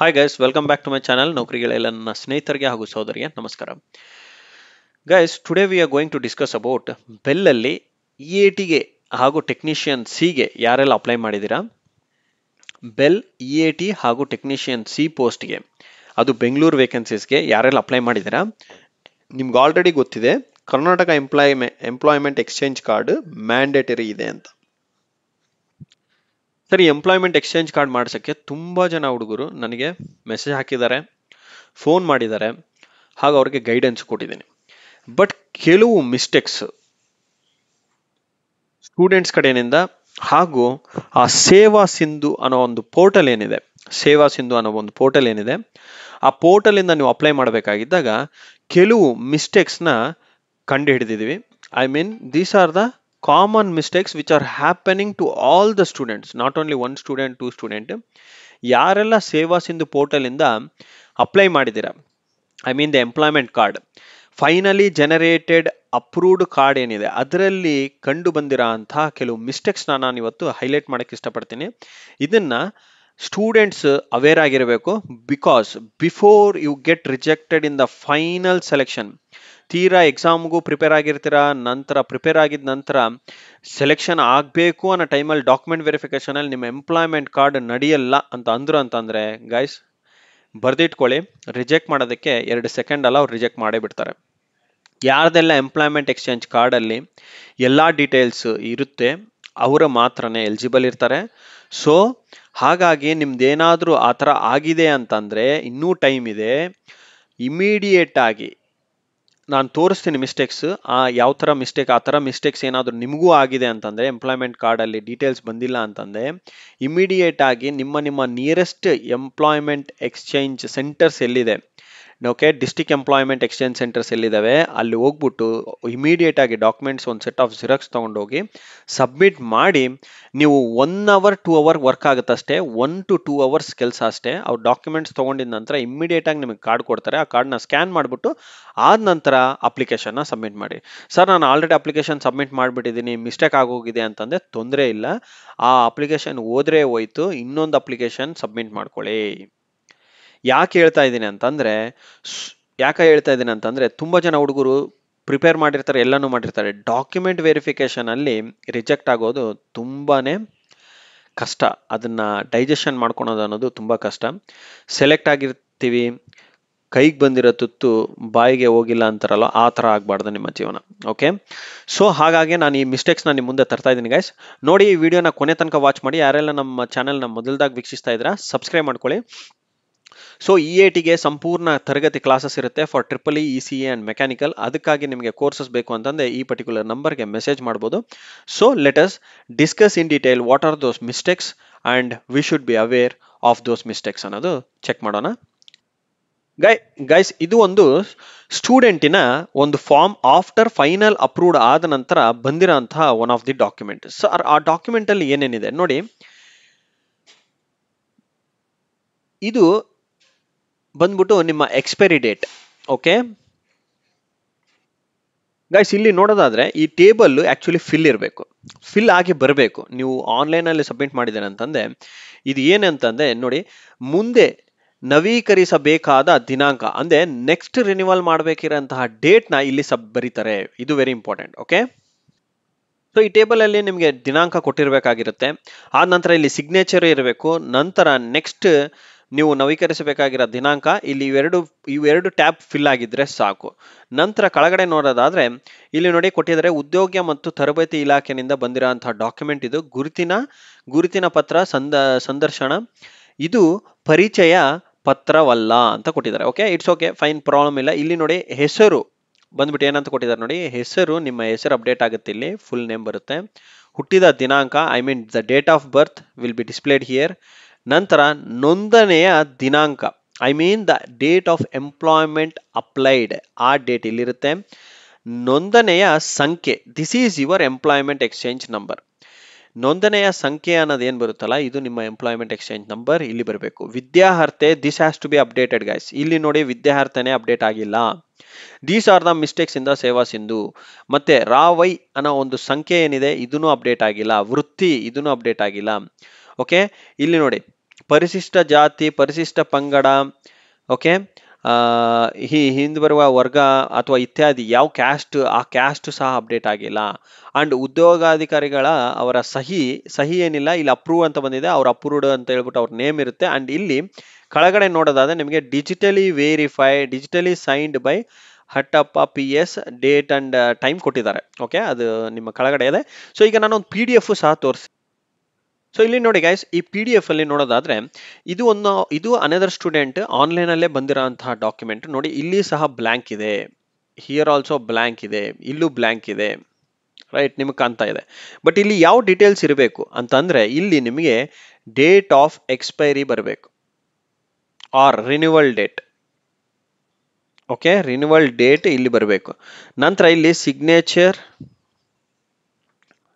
Hi guys, welcome back to my channel. ನೌಕರಿಗಳೆಲ್ಲ ನನ್ನ ಸ್ನೇಹಿತರಿಗೆ ಹಾಗೂ ಸಹೋದರಿಗೆ ನಮಸ್ಕಾರ. Guys, today we are going to discuss about ಬೆಲ್ಲಲ್ಲಿ ಇ.ಎ.ಟಿಗೆ ಹಾಗೂ ಟೆಕ್ನಿಷಿಯನ್ ಸಿಗೆ ಯಾರೆಲ್ಲ ಅಪ್ಲೈ ಮಾಡಿದ್ದೀರಾ. ಬೆಲ್ ಇ.ಎ.ಟಿ ಹಾಗೂ ಟೆಕ್ನಿಷಿಯನ್ ಸಿ ಪೋಸ್ಟ್ಗೆ, ಅದು ಬೆಂಗಳೂರು ವೇಕೆನ್ಸೀಸ್ಗೆ ಯಾರೆಲ್ಲ ಅಪ್ಲೈ ಮಾಡಿದ್ದೀರಾ. ನಿಮ್ಗೆ ಆಲ್ರೆಡಿ ಗೊತ್ತಿದೆ Karnataka employment exchange card mandatory ಇದೆ ಅಂತ. ಸರಿ, ಎಂಪ್ಲಾಯ್ಮೆಂಟ್ ಎಕ್ಸ್ಚೇಂಜ್ ಕಾರ್ಡ್ ಮಾಡ್ಸೋಕ್ಕೆ ತುಂಬ ಜನ ಹುಡುಗರು ನನಗೆ ಮೆಸೇಜ್ ಹಾಕಿದ್ದಾರೆ, ಫೋನ್ ಮಾಡಿದ್ದಾರೆ, ಹಾಗೂ ಅವ್ರಿಗೆ ಗೈಡೆನ್ಸ್ ಕೊಟ್ಟಿದ್ದೀನಿ. ಬಟ್ ಕೆಲವು ಮಿಸ್ಟೇಕ್ಸ್ ಸ್ಟೂಡೆಂಟ್ಸ್ ಕಡೆಯಿಂದ ಹಾಗೂ ಆ ಸೇವಾ ಸಿಂಧು ಅನ್ನೋ ಒಂದು ಪೋರ್ಟಲ್ ಏನಿದೆ, ಆ ಪೋರ್ಟಲಿಂದ ನೀವು ಅಪ್ಲೈ ಮಾಡಬೇಕಾಗಿದ್ದಾಗ ಕೆಲವು ಮಿಸ್ಟೇಕ್ಸ್ನ ಕಂಡು ಹಿಡಿದಿದ್ದೀವಿ. I mean these are the common mistakes which are happening to all the students, not only one student, two student. ಯಾರೆಲ್ಲ ಸೇವಾ ಸಿಂಧು ಪೋರ್ಟಲಿಂದ ಅಪ್ಲೈ ಮಾಡಿದ್ದೀರಾ, I mean the employment card, finally generated approved card ಏನಿದೆ ಅದರಲ್ಲಿ ಕಂಡು ಬಂದಿರೋ ಅಂತಹ ಕೆಲವು ಮಿಸ್ಟೇಕ್ಸ್ನ ನಾನು ಇವತ್ತು ಹೈಲೈಟ್ ಮಾಡೋಕ್ಕೆ ಇಷ್ಟಪಡ್ತೀನಿ. ಇದನ್ನ ಸ್ಟೂಡೆಂಟ್ಸ್ ಅವೇರ್ ಆಗಿರಬೇಕು. Because before you get rejected in the final selection, ತೀರಾ ಎಕ್ಸಾಮ್ಗೂ ಪ್ರಿಪೇರ್ ಆಗಿರ್ತೀರಾ, ಪ್ರಿಪೇರ್ ಆಗಿದ ನಂತರ ಸೆಲೆಕ್ಷನ್ ಆಗಬೇಕು ಅನ್ನೋ ಟೈಮಲ್ಲಿ ಡಾಕ್ಯುಮೆಂಟ್ ವೆರಿಫಿಕೇಶನಲ್ಲಿ ನಿಮ್ಮ ಎಂಪ್ಲಾಯ್ಮೆಂಟ್ ಕಾರ್ಡ್ ನಡೆಯಲ್ಲ ಅಂತಂದ್ರೆ ಗೈಸ್ ಬರ್ದಿಟ್ಕೊಳ್ಳಿ, ರಿಜೆಕ್ಟ್ ಮಾಡೋದಕ್ಕೆ 2 ಸೆಕೆಂಡ್ ಅಲ್ಲ, ಅವ್ರು ರಿಜೆಕ್ಟ್ ಮಾಡೇ ಬಿಡ್ತಾರೆ. ಯಾರ್ದೆಲ್ಲ ಎಂಪ್ಲಾಯ್ಮೆಂಟ್ ಎಕ್ಸ್ಚೇಂಜ್ ಕಾರ್ಡಲ್ಲಿ ಎಲ್ಲ ಡೀಟೇಲ್ಸ್ ಇರುತ್ತೆ ಅವರು ಮಾತ್ರನೇ ಎಲಿಜಿಬಲ್ ಇರ್ತಾರೆ. ಸೊ ಹಾಗಾಗಿ ನಿಮ್ದೇನಾದರೂ ಆ ಥರ ಆಗಿದೆ ಅಂತಂದರೆ ಇನ್ನೂ ಟೈಮ್ ಇದೆ. ಇಮಿಡಿಯೇಟ್ ಆಗಿ ನಾನು ತೋರಿಸ್ತೀನಿ ಮಿಸ್ಟೇಕ್ಸ್, ಯಾವ ಥರ ಮಿಸ್ಟೇಕ್, ಆ ಥರ ಮಿಸ್ಟೇಕ್ಸ್ ಏನಾದರೂ ನಿಮಗೂ ಆಗಿದೆ ಅಂತಂದರೆ, ಎಂಪ್ಲಾಯ್ಮೆಂಟ್ ಕಾರ್ಡಲ್ಲಿ ಡೀಟೇಲ್ಸ್ ಬಂದಿಲ್ಲ ಅಂತಂದರೆ ಇಮಿಡಿಯೇಟ್ ಆಗಿ ನಿಮ್ಮ ನಿಯರೆಸ್ಟ್ ಎಂಪ್ಲಾಯ್ಮೆಂಟ್ ಎಕ್ಸ್ಚೇಂಜ್ ಸೆಂಟರ್ಸ್ ಎಲ್ಲಿದೆ, okay, district employment exchange centers ಎಲ್ಲಿದ್ದಾವೆ ಅಲ್ಲಿ ಹೋಗ್ಬಿಟ್ಟು ಇಮಿಡಿಯೇಟ್ ಆಗಿ ಡಾಕ್ಯುಮೆಂಟ್ಸ್ ಒಂದು ಸೆಟ್ ಆಫ್ ಜಿರಾಕ್ಸ್ ತೊಗೊಂಡೋಗಿ ಸಬ್ಮಿಟ್ ಮಾಡಿ. ನೀವು 1 ಅವರ್ 2 ಅವರ್ ವರ್ಕ್ ಆಗುತ್ತಷ್ಟೇ, 1 to 2 ಅವರ್ಸ್ ಕೆಲಸ ಅಷ್ಟೇ. ಅವ್ರು ಡಾಕ್ಯುಮೆಂಟ್ಸ್ ತೊಗೊಂಡಿದ ನಂತರ ಇಮಿಡಿಯೇಟ್ ಆಗಿ ನಿಮಗೆ ಕಾರ್ಡ್ ಕೊಡ್ತಾರೆ. ಆ ಕಾರ್ಡ್ನ ಸ್ಕ್ಯಾನ್ ಮಾಡಿಬಿಟ್ಟು ಆದ ನಂತರ ಅಪ್ಲಿಕೇಶನ್ನ ಸಬ್ಮಿಟ್ ಮಾಡಿ. ಸರ್, ನಾನು ಆಲ್ರೆಡಿ ಅಪ್ಲಿಕೇಶನ್ ಸಬ್ಮಿಟ್ ಮಾಡಿಬಿಟ್ಟಿದ್ದೀನಿ, ಮಿಸ್ಟೇಕ್ ಆಗೋಗಿದೆ ಅಂತಂದರೆ ತೊಂದರೆ ಇಲ್ಲ, ಆ ಅಪ್ಲಿಕೇಶನ್ ಹೋದ್ರೆ ಹೋಯ್ತು, ಇನ್ನೊಂದು ಅಪ್ಲಿಕೇಶನ್ ಸಬ್ಮಿಟ್ ಮಾಡ್ಕೊಳ್ಳಿ. ಯಾಕೆ ಹೇಳ್ತಾ ಇದ್ದೀನಿ ಅಂತಂದ್ರೆ ತುಂಬ ಜನ ಹುಡುಗರು ಪ್ರಿಪೇರ್ ಮಾಡಿರ್ತಾರೆ, ಎಲ್ಲನೂ ಮಾಡಿರ್ತಾರೆ, ಡಾಕ್ಯುಮೆಂಟ್ ವೆರಿಫಿಕೇಶನ್ ಅಲ್ಲಿ ರಿಜೆಕ್ಟ್ ಆಗೋದು ತುಂಬಾನೇ ಕಷ್ಟ. ಅದನ್ನ ಡೈಜೆಷನ್ ಮಾಡ್ಕೊಳೋದು ಅನ್ನೋದು ತುಂಬಾ ಕಷ್ಟ. ಸೆಲೆಕ್ಟ್ ಆಗಿರ್ತೀವಿ, ಕೈಗೆ ಬಂದಿರೋ ತುತ್ತು ಬಾಯಿಗೆ ಹೋಗಿಲ್ಲ ಅಂತಾರಲ್ಲ, ಆ ಥರ ಆಗಬಾರ್ದು ನಿಮ್ಮ ಜೀವನ. ಓಕೆ, ಸೊ ಹಾಗಾಗಿ ನಾನು ಈ ಮಿಸ್ಟೇಕ್ಸ್ನ ನಿಮ್ಮ ಮುಂದೆ ತರ್ತಾ ಇದ್ದೀನಿ ಗೈಸ್. ನೋಡಿ, ಈ ವಿಡಿಯೋನ ಕೊನೆ ತನಕ ವಾಚ್ ಮಾಡಿ. ಯಾರೆಲ್ಲ ನಮ್ಮ ಚಾನೆಲ್ನ ಮೊದಲದಾಗಿ ವೀಕ್ಷಿಸ್ತಾ ಇದ್ದೀರಾ ಸಬ್ಸ್ಕ್ರೈಬ್ ಮಾಡ್ಕೊಳ್ಳಿ. ಸೊ ಇ.ಎ.ಟಿಗೆ ಸಂಪೂರ್ಣ ತರಗತಿ ಕ್ಲಾಸಸ್ ಇರುತ್ತೆ ಫಾರ್ ಟ್ರಿಪಲ್ ಇ.ಸಿ.ಎ ಅಂಡ್ ಮೆಕ್ಯಾನಿಕಲ್. ಅದಕ್ಕಾಗಿ ನಿಮಗೆ ಕೋರ್ಸಸ್ ಬೇಕು ಅಂತಂದ್ರೆ ಈ ಪರ್ಟಿಕ್ಯುಲರ್ ನಂಬರ್ಗೆ ಮೆಸೇಜ್ ಮಾಡ್ಬೋದು. So let us discuss in detail what are those mistakes and we should be aware of those mistakes ಅನ್ನೋದು ಚೆಕ್ ಮಾಡೋಣ. ಗೈಸ್, ಇದು ಒಂದು ಸ್ಟೂಡೆಂಟಿನ ಒಂದು ಫಾರ್ಮ್ ಆಫ್ಟರ್ ಫೈನಲ್ ಅಪ್ರೂವ್ಡ್ ಆದ ನಂತರ ಬಂದಿರೋಂತಹ one of the document. So ಆ ಡಾಕ್ಯುಮೆಂಟ್ ಅಲ್ಲಿ ಏನೇನಿದೆ ನೋಡಿ. ಇದು ಬಂದ್ಬಿಟ್ಟು ನಿಮ್ಮ ಎಕ್ಸ್ಪೈರಿ ಡೇಟ್. ಓಕೆ ಗೈಸ್, ಇಲ್ಲಿ ನೋಡೋದಾದ್ರೆ ಈ ಟೇಬಲ್ ಆಕ್ಚುಲಿ ಫಿಲ್ ಆಗಿ ಬರಬೇಕು. ನೀವು ಆನ್ಲೈನ್ ಅಲ್ಲಿ ಸಬ್ಮಿಟ್ ಮಾಡಿದ್ದೇನೆ ಅಂತಂದ್ರೆ ಇದು ಏನಂತಂದ್ರೆ ನೋಡಿ, ಮುಂದೆ ನವೀಕರಿಸಬೇಕಾದ ದಿನಾಂಕ ಅಂದ್ರೆ ನೆಕ್ಸ್ಟ್ ರಿನಿವಲ್ ಮಾಡಬೇಕಿರೋಂತಹ ಡೇಟ್ ನ ಇಲ್ಲಿ ಬರೀತಾರೆ. ಇದು ವೆರಿ ಇಂಪಾರ್ಟೆಂಟ್. ಓಕೆ, ಸೊ ಈ ಟೇಬಲ್ ಅಲ್ಲಿ ನಿಮಗೆ ದಿನಾಂಕ ಕೊಟ್ಟಿರ್ಬೇಕಾಗಿರುತ್ತೆ, ಆದ ನಂತರ ಇಲ್ಲಿ ಸಿಗ್ನೇಚರ್ ಇರಬೇಕು, ನಂತರ ನೆಕ್ಸ್ಟ್ ನೀವು ನವೀಕರಿಸಬೇಕಾಗಿರೋ ದಿನಾಂಕ, ಇಲ್ಲಿ ಇವೆರಡು ಟ್ಯಾಬ್ ಫಿಲ್ ಆಗಿದ್ರೆ ಸಾಕು. ನಂತರ ಕೆಳಗಡೆ ನೋಡೋದಾದ್ರೆ ಇಲ್ಲಿ ನೋಡಿ ಕೊಟ್ಟಿದ್ದಾರೆ, ಉದ್ಯೋಗ ಮತ್ತು ತರಬೇತಿ ಇಲಾಖೆಯಿಂದ ಬಂದಿರೋಂತಹ ಡಾಕ್ಯುಮೆಂಟ್. ಇದು ಗುರುತಿನ ಪತ್ರ ಸಂದರ್ಶನ, ಇದು ಪರಿಚಯ ಪತ್ರವಲ್ಲ ಅಂತ ಕೊಟ್ಟಿದ್ದಾರೆ. Okay, it's okay, fine, problem ಇಲ್ಲ. ಇಲ್ಲಿ ನೋಡಿ ಹೆಸರು ಬಂದ್ಬಿಟ್ಟು ಏನಂತ ಕೊಟ್ಟಿದ್ದಾರೆ ನೋಡಿ, ನಿಮ್ಮ ಹೆಸರು ಅಪ್ಡೇಟ್ ಆಗುತ್ತೆ, ಇಲ್ಲಿ ಫುಲ್ ನೇಮ್ ಬರುತ್ತೆ, ಹುಟ್ಟಿದ ದಿನಾಂಕ, I mean the date of birth will be displayed here. ನಂತರ ನೋಂದಣೆಯ ದಿನಾಂಕ, I mean the date of employment applied, ಆ ಡೇಟ್ ಇಲ್ಲಿರುತ್ತೆ. ನೋಂದಣೆಯ ಸಂಖ್ಯೆ, this is your employment exchange number. ನೋಂದಣೆಯ ಸಂಖ್ಯೆ ಅನ್ನೋದು ಏನ್ ಬರುತ್ತಲ್ಲ, ಇದು ನಿಮ್ಮ ಎಂಪ್ಲಾಯ್ಮೆಂಟ್ ಎಕ್ಸ್ಚೇಂಜ್ ನಂಬರ್ ಇಲ್ಲಿ ಬರಬೇಕು. ವಿದ್ಯಾರ್ಹತೆ, this has to be updated guys. ಇಲ್ಲಿ ನೋಡಿ ವಿದ್ಯಾರ್ಹತೆನೇ ಅಪ್ಡೇಟ್ ಆಗಿಲ್ಲ. These are the mistakes in the Seva Sindhu. ಮತ್ತೆ ರಾವೈ ಅನ್ನೋ ಒಂದು ಸಂಖ್ಯೆ ಏನಿದೆ ಇದನ್ನು ಅಪ್ಡೇಟ್ ಆಗಿಲ್ಲ. ವೃತ್ತಿ ಇದನ್ನು ಅಪ್ಡೇಟ್ ಆಗಿಲ್ಲ. ಓಕೆ, ಇಲ್ಲಿ ನೋಡಿ ಪರಿಶಿಷ್ಟ ಜಾತಿ, ಪರಿಶಿಷ್ಟ ಪಂಗಡ, ಓಕೆ, ಹಿಂದೆ ಬರುವ ವರ್ಗ ಅಥವಾ ಇತ್ಯಾದಿ ಯಾವ ಕ್ಯಾಸ್ಟ್, ಆ ಕ್ಯಾಸ್ಟ್ ಸಹ ಅಪ್ಡೇಟ್ ಆಗಿಲ್ಲ. ಅಂಡ್ ಉದ್ಯೋಗಾಧಿಕಾರಿಗಳ ಅವರ ಸಹಿ ಏನಿಲ್ಲ, ಇಲ್ಲಿ ಅಪ್ರೂವ್ ಅಂತ ಬಂದಿದೆ, ಅವ್ರ ಅಪ್ರೂವ್ಡ್ ಅಂತ ಹೇಳ್ಬಿಟ್ಟು ಅವ್ರ ನೇಮ್ ಇರುತ್ತೆ. ಅಂಡ್ ಇಲ್ಲಿ ಕೆಳಗಡೆ ನೋಡೋದಾದ್ರೆ ನಿಮಗೆ digitally verified, digitally signed by Hattappa PS, date and time ಕೊಟ್ಟಿದ್ದಾರೆ. ಓಕೆ, ಅದು ನಿಮ್ಮ ಕೆಳಗಡೆ ಇದೆ. ಸೊ ಈಗ ನಾನು ಒಂದು PDF ಸಹ ತೋರಿಸಿ. ಸೊ ಇಲ್ಲಿ ನೋಡಿ ಗೈಸ್, ಈ PDF ಅಲ್ಲಿ ನೋಡೋದಾದ್ರೆ ಇದು ಅನದರ್ ಸ್ಟೂಡೆಂಟ್ ಆನ್ಲೈನ್ ಅಲ್ಲೇ ಬಂದಿರೋಂತಹ ಡಾಕ್ಯುಮೆಂಟ್ ನೋಡಿ. ಇಲ್ಲಿ ಸಹ ಬ್ಲಾಂಕ್ ಇದೆ, ಹಿಯರ್ ಆಲ್ಸೋ ಬ್ಲಾಂಕ್ ಇದೆ, ಇಲ್ಲೂ ಬ್ಲಾಂಕ್ ಇದೆ, ರೈಟ್, ನಿಮಗೆ ಕಾಣ್ತಾ ಇದೆ. ಬಟ್ ಇಲ್ಲಿ ಯಾವ ಡೀಟೇಲ್ಸ್ ಇರಬೇಕು ಅಂತಂದ್ರೆ ಇಲ್ಲಿ ನಿಮಗೆ ಡೇಟ್ ಆಫ್ ಎಕ್ಸ್ಪೈರಿ ಬರಬೇಕು, or renewal date. Okay, renewal date ಇಲ್ಲಿ ಬರಬೇಕು. ನಂತರ ಇಲ್ಲಿ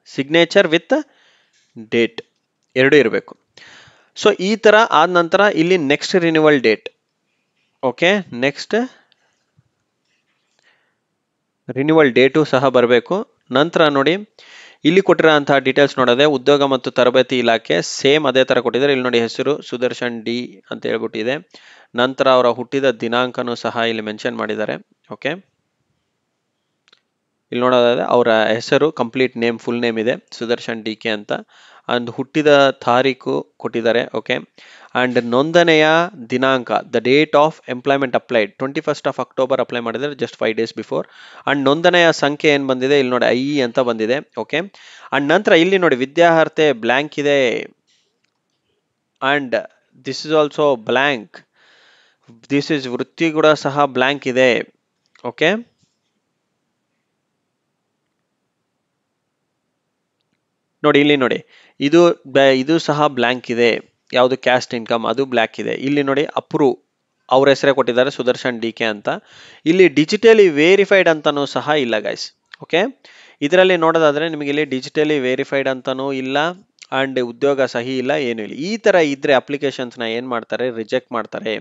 ಸಿಗ್ನೇಚರ್ ವಿತ್ ಡೇಟ್ ಎರಡು ಇರಬೇಕು. ಸೊ ಈ ತರ ಆದ ನಂತರ ಇಲ್ಲಿ next renewal date. Okay, next renewal date ಸಹ ಬರಬೇಕು. ನಂತರ ನೋಡಿ ಇಲ್ಲಿ ಕೊಟ್ಟಿರೋಂತಹ ಡೀಟೇಲ್ಸ್ ನೋಡೋದೆ, ಉದ್ಯೋಗ ಮತ್ತು ತರಬೇತಿ ಇಲಾಖೆ ಸೇಮ್ ಅದೇ ತರ ಕೊಟ್ಟಿದ್ದಾರೆ. ಇಲ್ಲಿ ನೋಡಿ ಹೆಸರು ಸುದರ್ಶನ್ D ಅಂತ ಹೇಳ್ಬಿಟ್ಟಿದೆ. ನಂತರ ಅವರ ಹುಟ್ಟಿದ ದಿನಾಂಕನೂ ಸಹ ಇಲ್ಲಿ ಮೆನ್ಷನ್ ಮಾಡಿದ್ದಾರೆ. ಓಕೆ, ಇಲ್ಲಿ ನೋಡೋದಾದ್ರೆ ಅವರ ಹೆಸರು ಕಂಪ್ಲೀಟ್ ನೇಮ್, ಫುಲ್ ನೇಮ್ ಇದೆ ಸುದರ್ಶನ್ DK ಅಂತ. ಅಂಡ್ ಹುಟ್ಟಿದ ತಾರೀಕು ಕೊಟ್ಟಿದ್ದಾರೆ. ಓಕೆ, ಅಂಡ್ ನೋಂದಣೆಯ ದಿನಾಂಕ, the date of employment applied 21st October apply ಮಾಡಿದರೆ, ಜಸ್ಟ್ 5 days ಬಿಫೋರ್. ಅಂಡ್ ನೋಂದಣೆಯ ಸಂಖ್ಯೆ ಏನ್ ಬಂದಿದೆ ಇಲ್ಲಿ ನೋಡಿ I ಅಂತ ಬಂದಿದೆ. ಓಕೆ, ಅಂಡ್ ನಂತರ ಇಲ್ಲಿ ನೋಡಿ ವಿದ್ಯಾರ್ಹತೆ ಬ್ಲಾಂಕ್ ಇದೆ, and this is also blank, this is ವೃತ್ತಿ ಕೂಡ ಸಹ ಬ್ಲಾಂಕ್ ಇದೆ. ಓಕೆ, ನೋಡಿ ಇಲ್ಲಿ ನೋಡಿ ಇದು ಸಹ ಬ್ಲಾಂಕ್ ಇದೆ. ಯಾವುದು ಕ್ಯಾಸ್ಟ್ ಇನ್ಕಮ್ ಅದು ಬ್ಲಾಕ್ ಇದೆ. ಇಲ್ಲಿ ನೋಡಿ ಅಪ್ರೂವ್ ಅವ್ರ ಹೆಸರೇ ಕೊಟ್ಟಿದ್ದಾರೆ ಸುದರ್ಶನ್ DK ಅಂತ. ಇಲ್ಲಿ ಡಿಜಿಟಲಿ ವೇರಿಫೈಡ್ ಅಂತಾನೂ ಸಹ ಇಲ್ಲ ಗೈಸ್. ಓಕೆ, ಇದರಲ್ಲಿ ನೋಡೋದಾದ್ರೆ ನಿಮಗೆ ಇಲ್ಲಿ ಡಿಜಿಟಲಿ ವೇರಿಫೈಡ್ ಅಂತಾನೂ ಇಲ್ಲ, ಅಂಡ್ ಉದ್ಯೋಗ ಸಹಿ ಇಲ್ಲ, ಏನು ಇಲ್ಲ. ಈ ತರ ಇದ್ರೆ ಅಪ್ಲಿಕೇಶನ್ಸ್ ನ ಏನ್ ಮಾಡ್ತಾರೆ, ರಿಜೆಕ್ಟ್ ಮಾಡ್ತಾರೆ.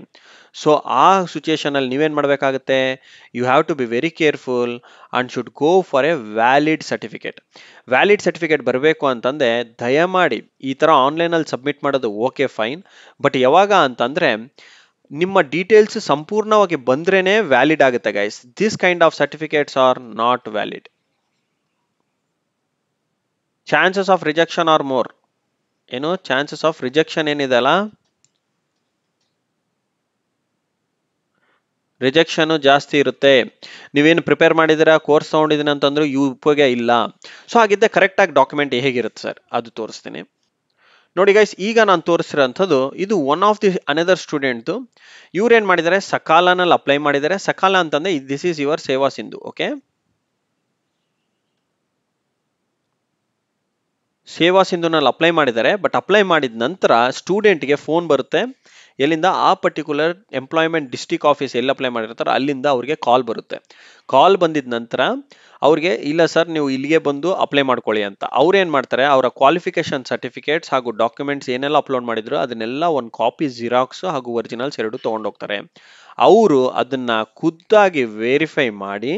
ಸೊ ಆ ಸಿಚುಯೇಷನ್ ಅಲ್ಲಿ ನೀವೇನ್ ಮಾಡ್ಬೇಕಾಗುತ್ತೆ, you have to be very careful and should go for a valid certificate. Valid certificate ಬರಬೇಕು ಅಂತಂದ್ರೆ ದಯಮಾಡಿ ಈ ತರ ಆನ್ಲೈನ್ ಅಲ್ಲಿ ಸಬ್ಮಿಟ್ ಮಾಡೋದು ಓಕೆ ಫೈನ್, ಬಟ್ ಯಾವಾಗ ಅಂತಂದ್ರೆ ನಿಮ್ಮ ಡೀಟೇಲ್ಸ್ ಸಂಪೂರ್ಣವಾಗಿ ಬಂದ್ರೇನೆ ವ್ಯಾಲಿಡ್ ಆಗುತ್ತೆ guys. This kind of certificates are not valid. Chances of rejection are more. ಏನು ಚಾನ್ಸಸ್ ಆಫ್ ರಿಜೆಕ್ಷನ್ ಏನಿದೆ ಅಲ್ಲ, ರಿಜೆಕ್ಷನ್ ಜಾಸ್ತಿ ಇರುತ್ತೆ. ನೀವೇನು ಪ್ರಿಪೇರ್ ಮಾಡಿದಿರಾ, ಕೋರ್ಸ್ ತಗೊಂಡಿದ್ದೀನಿ ಅಂತಂದ್ರೂ ಉಪಯೋಗ ಇಲ್ಲ. ಸೊ ಹಾಗಿದ್ದೆ ಕರೆಕ್ಟ್ ಆಗಿ ಡಾಕ್ಯುಮೆಂಟ್ ಹೇಗಿರುತ್ತೆ ಸರ್, ಅದು ತೋರಿಸ್ತೀನಿ ನೋಡಿ ಗೈಸ್. ಈಗ ನಾನು ತೋರಿಸಿರೋಂಥದ್ದು ಇದು one of the another student. ಇವ್ರು ಏನ್ ಮಾಡಿದ್ದಾರೆ, ಸಕಾಲನಲ್ಲಿ ಅಪ್ಲೈ ಮಾಡಿದ್ದಾರೆ. ಸಕಾಲ ಅಂತಂದ್ರೆ ದಿಸ್ ಈಸ್ ಯುವರ್ ಸೇವಾ ಸಿಂಧು. ಓಕೆ, ಸೇವಾ ಸಿಂಧುನಲ್ಲಿ ಅಪ್ಲೈ ಮಾಡಿದ್ದಾರೆ. ಬಟ್ ಅಪ್ಲೈ ಮಾಡಿದ ನಂತರ ಸ್ಟೂಡೆಂಟ್ಗೆ ಫೋನ್ ಬರುತ್ತೆ, ಎಲ್ಲಿಂದ, ಆ ಪರ್ಟಿಕ್ಯುಲರ್ ಎಂಪ್ಲಾಯ್ಮೆಂಟ್ ಡಿಸ್ಟ್ರಿಕ್ಟ್ ಆಫೀಸ್ ಎಲ್ಲಿ ಅಪ್ಲೈ ಮಾಡಿರ್ತಾರೆ ಅಲ್ಲಿಂದ ಅವ್ರಿಗೆ ಕಾಲ್ ಬರುತ್ತೆ. ಕಾಲ್ ಬಂದಿದ ನಂತರ ಅವ್ರಿಗೆ ಇಲ್ಲ ಸರ್ ನೀವು ಇಲ್ಲಿಗೆ ಬಂದು ಅಪ್ಲೈ ಮಾಡ್ಕೊಳ್ಳಿ ಅಂತ. ಅವ್ರು ಏನ್ ಮಾಡ್ತಾರೆ, ಅವರ ಕ್ವಾಲಿಫಿಕೇಶನ್ ಸರ್ಟಿಫಿಕೇಟ್ಸ್ ಹಾಗೂ ಡಾಕ್ಯುಮೆಂಟ್ಸ್ ಏನೆಲ್ಲ ಅಪ್ಲೋಡ್ ಮಾಡಿದ್ರು ಅದನ್ನೆಲ್ಲ ಒಂದು ಕಾಪಿ ಜಿರಾಕ್ಸ್ ಹಾಗೂ ಒರಿಜಿನಲ್ಸ್ ಎರಡು ತಗೊಂಡೋಗ್ತಾರೆ. ಅವರು ಅದನ್ನ ಖುದ್ದಾಗಿ ವೆರಿಫೈ ಮಾಡಿ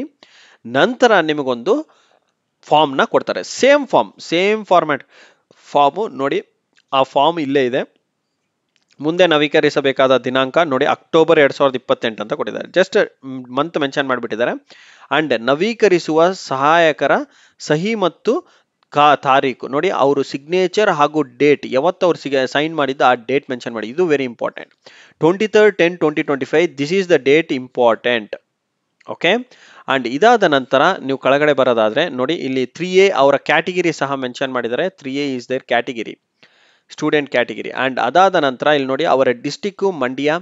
ನಂತರ ನಿಮಗೊಂದು ಫಾರ್ಮ್ ನ ಕೊಡ್ತಾರೆ. ಸೇಮ್ ಫಾರ್ಮ್ಯಾಟ್ ಫಾರ್ಮ್ ನೋಡಿ. ಆ ಫಾರ್ಮ್ ಇಲ್ಲೇ ಇದೆ. ಮುಂದೆ ನವೀಕರಿಸಬೇಕಾದ ದಿನಾಂಕ ನೋಡಿ ಅಕ್ಟೋಬರ್ 2028 ಅಂತ ಕೊಟ್ಟಿದ್ದಾರೆ. ಜಸ್ಟ್ ಮಂತ್ ಮೆನ್ಷನ್ ಮಾಡಿಬಿಟ್ಟಿದ್ದಾರೆ. ಅಂಡ್ ನವೀಕರಿಸುವ ಸಹಾಯಕರ ಸಹಿ ಮತ್ತು ತಾರೀಕು ನೋಡಿ, ಅವರು ಸಿಗ್ನೇಚರ್ ಹಾಗೂ ಡೇಟ್ ಯಾವತ್ತು ಅವ್ರು ಸೈನ್ ಮಾಡಿದ್ದು ಆ ಡೇಟ್ ಮೆನ್ಷನ್ ಮಾಡಿ. ಇದು very important. 23rd 10/2025 this is the date important. Okay, and ಇದಾದ ನಂತರ ನೀವು ಕೆಳಗಡೆ ಬರೋದಾದ್ರೆ ನೋಡಿ ಇಲ್ಲಿ 3A ಅವರ ಕ್ಯಾಟಗಿರಿ ಸಹ ಮೆನ್ಷನ್ ಮಾಡಿದ್ದಾರೆ. 3A is there category, student category. And ಅದಾದ ನಂತರ ಇಲ್ಲಿ ನೋಡಿ ಅವರ ಡಿಸ್ಟಿಕ್ ಮಂಡ್ಯ,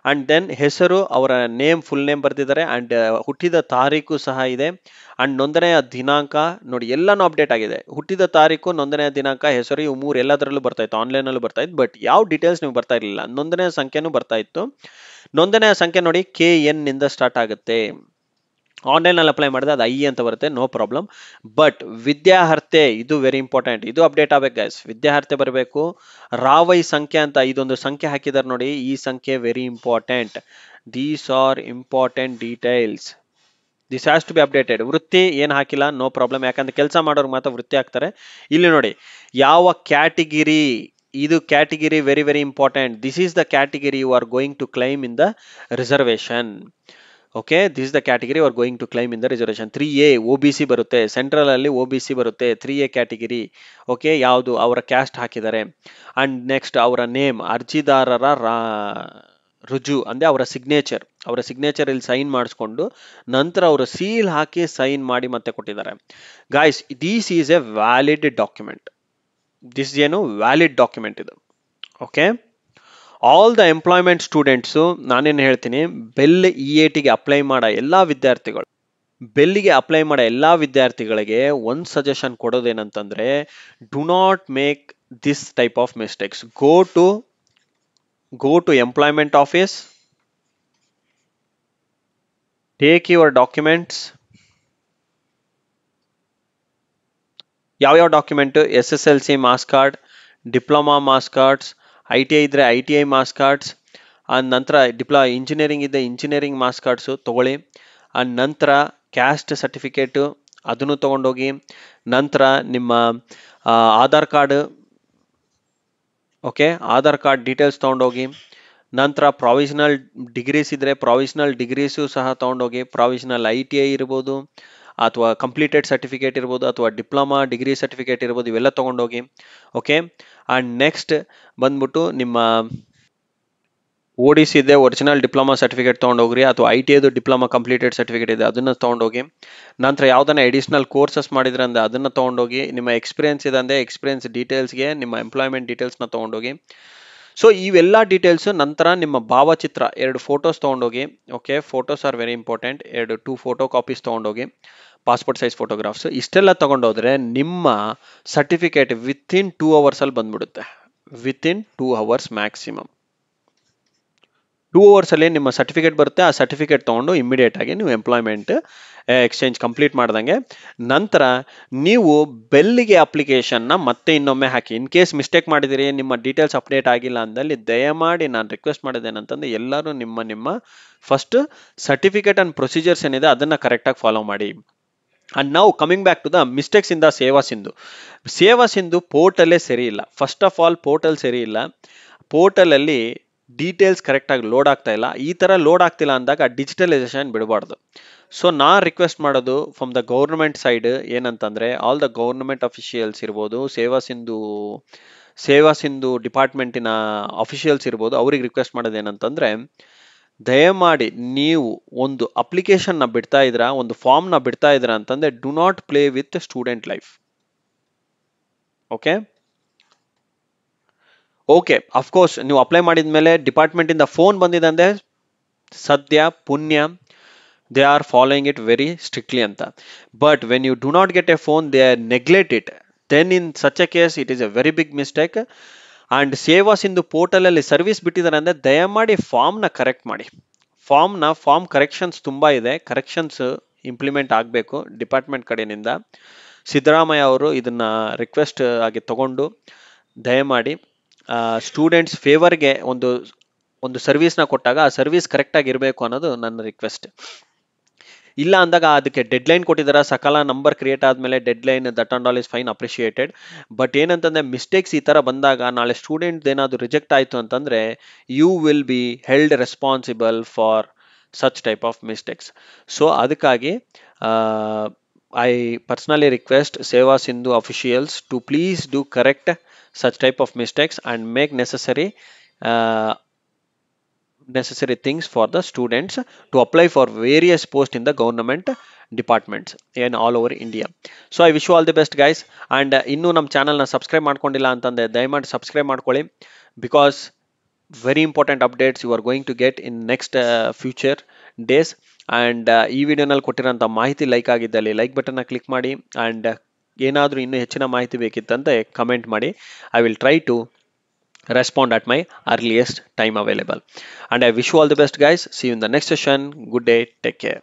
ಅಂಡ್ ದೆನ್ ಹೆಸರು, ಅವರ ನೇಮ್, ಫುಲ್ ನೇಮ್ ಬರ್ತಿದ್ದಾರೆ. ಅಂಡ್ ಹುಟ್ಟಿದ ತಾರೀಕು ಸಹ ಇದೆ. ಅಂಡ್ ನೋಂದಣಿಯ ದಿನಾಂಕ ನೋಡಿ ಎಲ್ಲಾನು ಅಪ್ಡೇಟ್ ಆಗಿದೆ. ಹುಟ್ಟಿದ ತಾರೀಕು, ನೋಂದಣಿಯ ದಿನಾಂಕ, ಹೆಸರು, ಇವು ಮೂರು ಎಲ್ಲದರಲ್ಲೂ ಬರ್ತಾ ಇತ್ತು, ಆನ್ಲೈನ್ ಅಲ್ಲೂ ಬರ್ತಾ ಇತ್ತು. ಬಟ್ ಯಾವ ಡೀಟೇಲ್ಸ್ ನೀವು ಬರ್ತಾ ಇರಲಿಲ್ಲ. ನೋಂದಣಿಯ ಸಂಖ್ಯೆನೂ ಬರ್ತಾ ಇತ್ತು. ನೋಂದಣಿಯ ಸಂಖ್ಯೆ ನೋಡಿ KN ನಿಂದ ಸ್ಟಾರ್ಟ್ ಆಗುತ್ತೆ. ಆನ್ಲೈನ್ ಅಲ್ಲಿ ಅಪ್ಲೈ ಮಾಡಿದ್ರೆ ಅದು I ಅಂತ ಬರುತ್ತೆ, ನೋ ಪ್ರಾಬ್ಲಮ್. ಬಟ್ ವಿದ್ಯಾರ್ಹತೆ ಇದು ವೆರಿ ಇಂಪಾರ್ಟೆಂಟ್, ಇದು ಅಪ್ಡೇಟ್ ಆಗ್ಬೇಕು ಗೈಸ್. ವಿದ್ಯಾರ್ಹತೆ ಬರಬೇಕು. ರಾವೈ ಸಂಖ್ಯೆ ಅಂತ ಇದೊಂದು ಸಂಖ್ಯೆ ಹಾಕಿದಾರೆ ನೋಡಿ, ಈ ಸಂಖ್ಯೆ very important. These are important details. This has to be updated. ವೃತ್ತಿ ಏನ್ ಹಾಕಿಲ್ಲ, ನೋ ಪ್ರಾಬ್ಲಮ್, ಯಾಕಂದ್ರೆ ಕೆಲಸ ಮಾಡೋರು ಮಾತ್ರ ವೃತ್ತಿ ಹಾಕ್ತಾರೆ. ಇಲ್ಲಿ ನೋಡಿ ಯಾವ category Idu category very important. This is the category you are going to claim in the reservation. Okay, this is the category you are going to claim in the reservation. 3A OBC ಬರುತ್ತೆ, central ಅಲ್ಲಿ OBC ಬರುತ್ತೆ, 3A category. Okay, ಯಾವುದು ಅವರ caste ಹಾಕಿದ್ದಾರೆ. And next ಅವರ name, ಅರ್ಜಿದಾರರ ರುಜು ಅಂದ್ರೆ ಅವರ ಸಿಗ್ನೇಚರ್ ಇಲ್ಲಿ ಸೈನ್ ಮಾಡಿಸ್ಕೊಂಡು ನಂತರ ಅವರು ಸೀಲ್ ಹಾಕಿ ಸೈನ್ ಮಾಡಿ ಮತ್ತೆ ಕೊಟ್ಟಿದ್ದಾರೆ. Guys, this is A valid document. This ಏನು ವ್ಯಾಲಿಡ್ ಡಾಕ್ಯುಮೆಂಟ್ ಇದು. Okay, all the employment students, ನಾನೇನು ಹೇಳ್ತೀನಿ, ಬೆಲ್ EATಗೆ ಅಪ್ಲೈ ಮಾಡೋ ಬೆಲ್ಲಿಗೆ ಅಪ್ಲೈ ಮಾಡೋ ಎಲ್ಲ ವಿದ್ಯಾರ್ಥಿಗಳಿಗೆ ಒಂದು ಸಜೆಷನ್ ಕೊಡೋದೇನಂತಂದ್ರೆ, do not make this type of mistakes. go to employment office, take your documents. ಯಾವ document? SSLC marks card, diploma marks cards, ITI ಇದ್ರೆ ITI ಮಾರ್ಕ್ಸ್ ಕಾರ್ಡ್ಸ್, ಅಂಡ್ ನಂತರ ಇಂಜಿನಿಯರಿಂಗ್ ಇದೆ ಇಂಜಿನಿಯರಿಂಗ್ ಮಾರ್ಕ್ಸ್ ಕಾರ್ಡ್ಸು ತಗೊಳ್ಳಿ. And ನಂತರ caste certificate ಅದನ್ನು ತಗೊಂಡೋಗಿ, ನಂತರ ನಿಮ್ಮ Aadhaar card, okay, Aadhaar card details ತೊಗೊಂಡೋಗಿ, ನಂತರ ಪ್ರಾವಿಷನಲ್ ಡಿಗ್ರೀಸ್ ಇದ್ರೆ ಪ್ರಾವಿಷನಲ್ ಡಿಗ್ರೀಸು ಸಹ ತೊಗೊಂಡೋಗಿ, ಪ್ರಾವಿಷನಲ್ ITI ಇರ್ಬೋದು ಅಥವಾ ಕಂಪ್ಲೀಟೆಡ್ ಸರ್ಟಿಫಿಕೇಟ್ ಇರ್ಬೋದು ಅಥವಾ ಡಿಪ್ಲೊಮಾ ಡಿಗ್ರಿ ಸರ್ಟಿಫಿಕೇಟ್ ಇರ್ಬೋದು, ಇವೆಲ್ಲ ತೊಗೊಂಡೋಗಿ. ಓಕೆ, ಆ್ಯಂಡ್ ನೆಕ್ಸ್ಟ್ ಬಂದ್ಬಿಟ್ಟು ನಿಮ್ಮ ODC ಇದೆ ಒರಿಜಿನಲ್ ಡಿಪ್ಲೊಮಾ ಸರ್ಟಿಫಿಕೇಟ್ ತೊಗೊಂಡೋಗ್ರಿ, ಅಥವಾ ITIದು ಡಿಪ್ಲೊಮಾ ಕಂಪ್ಲೀಟೆಡ್ ಸರ್ಟಿಫಿಕೇಟ್ ಇದೆ ಅದನ್ನು ತೊಗೊಂಡೋಗಿ. ನಂತರ ಯಾವುದನ್ನ ಎಡಿಷನಲ್ ಕೋರ್ಸಸ್ ಮಾಡಿದ್ರೆ ಅಂದರೆ ಅದನ್ನು ತೊಗೊಂಡೋಗಿ, ನಿಮ್ಮ ಎಕ್ಸ್ಪೀರಿಯನ್ಸ್ ಇದೆ ಅಂದರೆ ಎಕ್ಸ್ಪೀರಿಯನ್ಸ್ ಡೀಟೇಲ್ಸ್ಗೆ ನಿಮ್ಮ ಎಂಪ್ಲಾಯ್ಮೆಂಟ್ ಡೀಟೇಲ್ಸ್ನ ತೊಗೊಂಡೋಗಿ. ಸೊ ಇವೆಲ್ಲ ಡೀಟೇಲ್ಸು, ನಂತರ ನಿಮ್ಮ ಭಾವಚಿತ್ರ 2 ಫೋಟೋಸ್ ತೊಗೊಂಡೋಗಿ. Okay, photos are very important. 2 photo copies ತೊಗೊಂಡೋಗಿ, ಪಾಸ್ಪೋರ್ಟ್ ಸೈಜ್ ಫೋಟೋಗ್ರಾಫ್ಸ್, ಇಷ್ಟೆಲ್ಲ ತೊಗೊಂಡೋದ್ರೆ ನಿಮ್ಮ ಸರ್ಟಿಫಿಕೇಟ್ ವಿತಿನ್ 2 ಅವರ್ಸಲ್ಲಿ ಬಂದ್ಬಿಡುತ್ತೆ. Within 2 hours maximum. 2 ಅವರ್ಸಲ್ಲಿ ನಿಮ್ಮ ಸರ್ಟಿಫಿಕೇಟ್ ಬರುತ್ತೆ. ಆ ಸರ್ಟಿಫಿಕೇಟ್ ತೊಗೊಂಡು ಇಮಿಡಿಯೇಟ್ ಆಗಿ ನೀವು ಎಂಪ್ಲಾಯ್ಮೆಂಟ್ ಎಕ್ಸ್ಚೇಂಜ್ ಕಂಪ್ಲೀಟ್ ಮಾಡ್ದಂಗೆ. ನಂತರ ನೀವು ಬೆಲ್ಲಿಗೆ ಅಪ್ಲಿಕೇಶನ್ನ ಮತ್ತೆ ಇನ್ನೊಮ್ಮೆ ಹಾಕಿ. ಇನ್ ಕೇಸ್ ಮಿಸ್ಟೇಕ್ ಮಾಡಿದಿರಿ, ನಿಮ್ಮ ಡೀಟೇಲ್ಸ್ ಅಪ್ಡೇಟ್ ಆಗಿಲ್ಲ ಅಂದಲ್ಲಿ ದಯಮಾಡಿ ನಾನು ರಿಕ್ವೆಸ್ಟ್ ಮಾಡೋದೇನಂತಂದ್ರೆ, ಎಲ್ಲರೂ ನಿಮ್ಮ ಫಸ್ಟ್ ಸರ್ಟಿಫಿಕೇಟ್ ಅಂಡ್ ಪ್ರೊಸೀಜರ್ಸ್ ಏನಿದೆ ಅದನ್ನು ಕರೆಕ್ಟಾಗಿ ಫಾಲೋ ಮಾಡಿ. ಅಂಡ್ ನಾವು coming back to the mistakes in the Seva Sindhu ಪೋರ್ಟಲ್ಲೇ ಸರಿ ಇಲ್ಲ. ಫಸ್ಟ್ ಆಫ್ ಆಲ್ ಪೋರ್ಟಲ್ ಸರಿ ಇಲ್ಲ. ಪೋರ್ಟಲಲ್ಲಿ ಡೀಟೇಲ್ಸ್ ಕರೆಕ್ಟಾಗಿ ಲೋಡ್ ಆಗ್ತಾ ಇಲ್ಲ. ಈ ಥರ ಲೋಡ್ ಆಗ್ತಿಲ್ಲ ಅಂದಾಗ ಡಿಜಿಟಲೈಸೇಷನ್ ಬಿಡಬಾರ್ದು. ಸೊ ನಾ ರಿಕ್ವೆಸ್ಟ್ ಮಾಡೋದು ಫ್ರಮ್ ದ ಗೌರ್ಮೆಂಟ್ ಸೈಡ್ ಏನಂತಂದರೆ, ಆಲ್ ದ ಗೌರ್ಮೆಂಟ್ ಅಫಿಷಿಯಲ್ಸ್ ಇರ್ಬೋದು, ಸೇವಾ ಸಿಂಧು ಡಿಪಾರ್ಟ್ಮೆಂಟಿನ ಅಫಿಷಿಯಲ್ಸ್ ಇರ್ಬೋದು, ಅವ್ರಿಗೆ ರಿಕ್ವೆಸ್ಟ್ ಮಾಡೋದು ಏನಂತಂದರೆ, ದಯಮಾಡಿ ನೀವು ಒಂದು ಅಪ್ಲಿಕೇಶನ್ನ ಬಿಡ್ತಾ ಇದ್ದೀರಾ, ಒಂದು ಫಾರ್ಮ್ನ ಬಿಡ್ತಾ ಇದ್ದೀರಾ ಅಂತಂದರೆ, do not play with student life. Okay, of course ನೀವು ಅಪ್ಲೈ ಮಾಡಿದ ಮೇಲೆ ಡಿಪಾರ್ಟ್ಮೆಂಟಿಂದ ಫೋನ್ ಬಂದಿದೆ ಅಂದರೆ ಸದ್ಯ ಪುಣ್ಯ, they are following it very strictly ಅಂತ. But when you do not get a phone, they neglect it, then in such a case it is a very big mistake. And Seva ಸಿಂಧು ಪೋರ್ಟಲಲ್ಲಿ service ಬಿಟ್ಟಿದ್ದಾರೆ ಅಂದರೆ ದಯಮಾಡಿ ಫಾರ್ಮ್ನ ಕರೆಕ್ಟ್ ಮಾಡಿ. Form corrections ತುಂಬ ಇದೆ, corrections implement ಆಗಬೇಕು ಡಿಪಾರ್ಟ್ಮೆಂಟ್ ಕಡೆಯಿಂದ. ಸಿದ್ದರಾಮಯ್ಯ ಅವರು ಇದನ್ನು ರಿಕ್ವೆಸ್ಟ್ ಆಗಿ ತಗೊಂಡು ದಯಮಾಡಿ ಸ್ಟೂಡೆಂಟ್ಸ್ ಫೇವರ್ಗೆ ಒಂದು ಸರ್ವಿಸ್ನ ಕೊಟ್ಟಾಗ ಆ ಸರ್ವಿಸ್ ಕರೆಕ್ಟಾಗಿ ಇರಬೇಕು ಅನ್ನೋದು ನನ್ನ ರಿಕ್ವೆಸ್ಟ್. ಇಲ್ಲ ಅಂದಾಗ ಅದಕ್ಕೆ ಡೆಡ್ಲೈನ್ ಕೊಟ್ಟಿದ್ದಾರೆ, ಸಕಾಲ ನಂಬರ್ ಕ್ರಿಯೇಟ್ ಆದಮೇಲೆ deadline, that and all is fine, appreciated. But ಏನಂತಂದರೆ ಮಿಸ್ಟೇಕ್ಸ್ ಈ ಥರ ಬಂದಾಗ ನಾಳೆ ಸ್ಟೂಡೆಂಟ್ ಏನಾದರೂ ರಿಜೆಕ್ಟ್ ಆಯಿತು ಅಂತಂದರೆ, you will be held responsible for such type of mistakes. So ಅದಕ್ಕಾಗಿ I personally request Seva Sindhu officials to please do correct such type of mistakes and make necessary things for the students to apply for various posts in the government departments in all over India. So I wish you all the best guys, and ಇನ್ನೂ ನಮ್ಮ ಚಾನಲ್ನ subscribe ಮಾಡ್ಕೊಂಡಿಲ್ಲ ಅಂತಂದರೆ ದಯಮಾಡಿ subscribe ಮಾಡ್ಕೊಳ್ಳಿ, because very important updates you are going to get in next future days. And ಈ ವಿಡಿಯೋನಲ್ಲಿ ಕೊಟ್ಟಿರೋಂಥ ಮಾಹಿತಿ ಲೈಕ್ ಆಗಿದ್ದಲ್ಲಿ ಲೈಕ್ ಬಟನ್ನ ಕ್ಲಿಕ್ ಮಾಡಿ, ಆ್ಯಂಡ್ ಏನಾದರೂ ಇನ್ನೂ ಹೆಚ್ಚಿನ ಮಾಹಿತಿ ಬೇಕಿತ್ತಂತೆ ಕಮೆಂಟ್ ಮಾಡಿ. I will try to respond at my earliest time available. And I wish you all the best guys. See you in the next session. Good day. Take care.